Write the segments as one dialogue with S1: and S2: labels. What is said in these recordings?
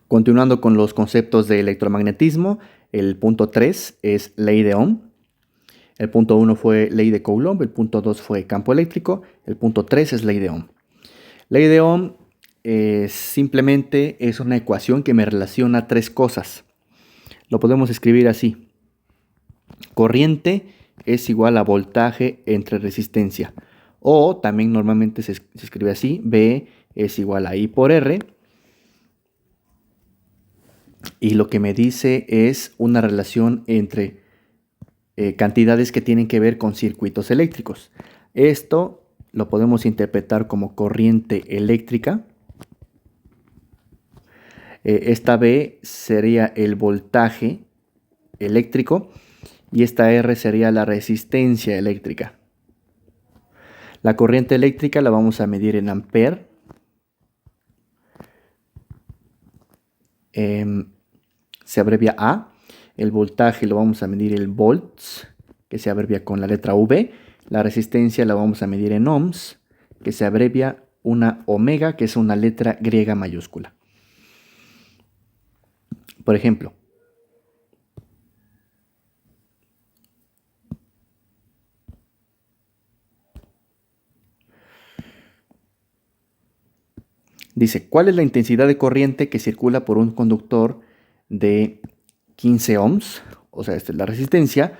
S1: Continuando con los conceptos de electromagnetismo, el punto 3 es ley de Ohm. El punto 1 fue ley de Coulomb, el punto 2 fue campo eléctrico, el punto 3 es ley de Ohm. Ley de Ohm simplemente es una ecuación que me relaciona tres cosas. Lo podemos escribir así. Corriente es igual a voltaje entre resistencia. O también normalmente se escribe así. V es igual a I por R. Y lo que me dice es una relación entre cantidades que tienen que ver con circuitos eléctricos. Esto lo podemos interpretar como corriente eléctrica. Esta V sería el voltaje eléctrico y esta R sería la resistencia eléctrica. La corriente eléctrica la vamos a medir en ampere. Se abrevia A. El voltaje lo vamos a medir en volts, que se abrevia con la letra V. La resistencia la vamos a medir en ohms, que se abrevia una omega, que es una letra griega mayúscula. Por ejemplo, dice, ¿cuál es la intensidad de corriente que circula por un conductor de 15 ohms? O sea, esta es la resistencia,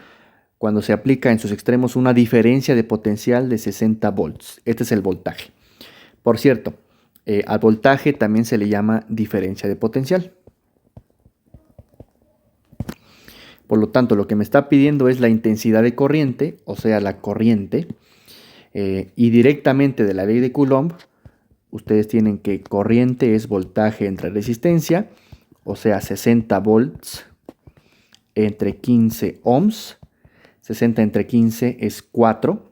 S1: cuando se aplica en sus extremos una diferencia de potencial de 60 volts. Este es el voltaje. Por cierto, al voltaje también se le llama diferencia de potencial. Por lo tanto, lo que me está pidiendo es la intensidad de corriente, o sea, la corriente. Y directamente de la ley de Coulomb, ustedes tienen que corriente es voltaje entre resistencia, o sea, 60 volts entre 15 ohms. 60 entre 15 es 4.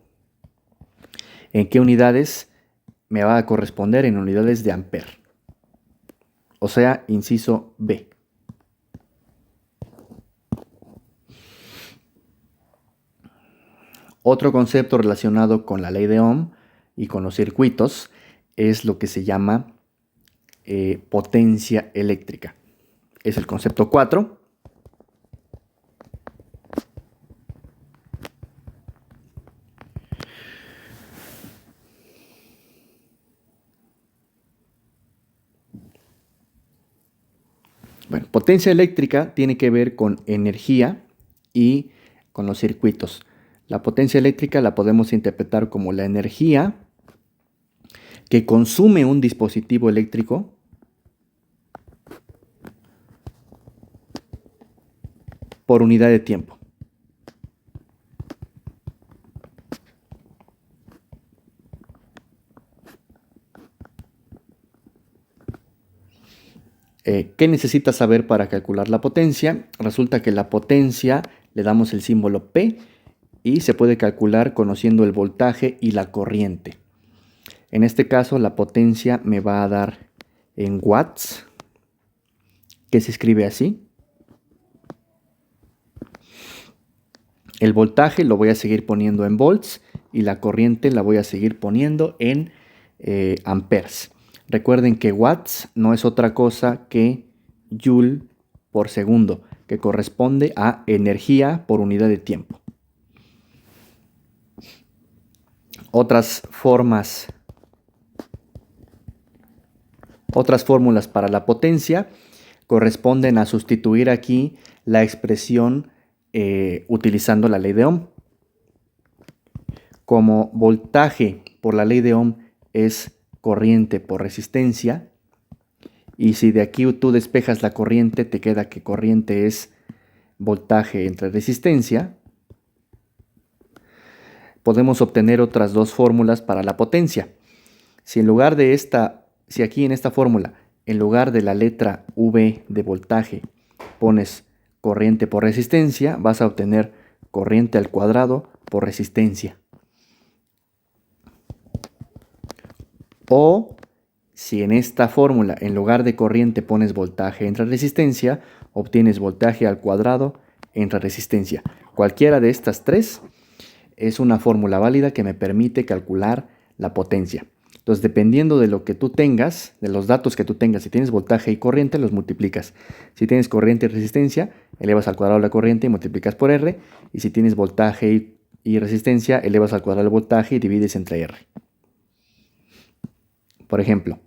S1: ¿En qué unidades me va a corresponder? En unidades de ampere. O sea, inciso B. Otro concepto relacionado con la ley de Ohm y con los circuitos es lo que se llama potencia eléctrica. Es el concepto 4. Bueno, potencia eléctrica tiene que ver con energía y con los circuitos. La potencia eléctrica la podemos interpretar como la energía que consume un dispositivo eléctrico por unidad de tiempo. ¿Qué necesitas saber para calcular la potencia? Resulta que la potencia le damos el símbolo P y se puede calcular conociendo el voltaje y la corriente. En este caso, la potencia me va a dar en watts, que se escribe así. El voltaje lo voy a seguir poniendo en volts y la corriente la voy a seguir poniendo en amperes. Recuerden que watts no es otra cosa que joule por segundo, que corresponde a energía por unidad de tiempo. Otras fórmulas para la potencia corresponden a sustituir aquí la expresión utilizando la ley de Ohm. Como voltaje por la ley de Ohm es corriente por resistencia, y si de aquí tú despejas la corriente, te queda que corriente es voltaje entre resistencia, podemos obtener otras dos fórmulas para la potencia. Si aquí en esta fórmula, en lugar de la letra V de voltaje, pones corriente por resistencia, vas a obtener corriente al cuadrado por resistencia. O si en esta fórmula, en lugar de corriente, pones voltaje entre resistencia, obtienes voltaje al cuadrado entre resistencia. Cualquiera de estas tres es una fórmula válida que me permite calcular la potencia. Entonces, dependiendo de lo que tú tengas, de los datos que tú tengas, si tienes voltaje y corriente, los multiplicas. Si tienes corriente y resistencia, elevas al cuadrado la corriente y multiplicas por R. Y si tienes voltaje y resistencia, elevas al cuadrado el voltaje y divides entre R. Por ejemplo,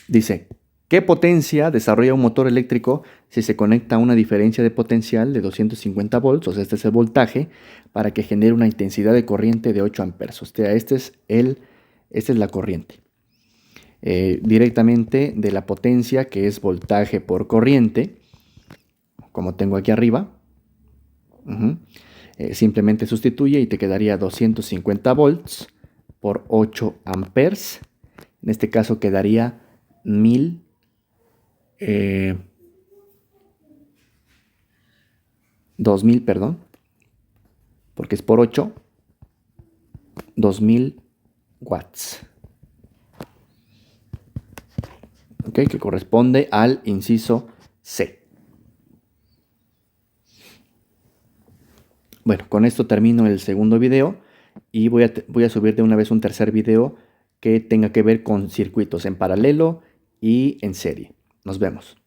S1: dice, ¿qué potencia desarrolla un motor eléctrico si se conecta a una diferencia de potencial de 250 volts? O sea, este es el voltaje, para que genere una intensidad de corriente de 8 amperes. O sea, esta es la corriente. Directamente de la potencia, que es voltaje por corriente, como tengo aquí arriba, simplemente sustituye y te quedaría 250 volts por 8 amperes. En este caso quedaría 2000, perdón, porque es por 8, 2000 watts. ¿Ok? Que corresponde al inciso C. Bueno, con esto termino el segundo video y voy a subir de una vez un tercer video que tenga que ver con circuitos en paralelo y en serie. Nos vemos.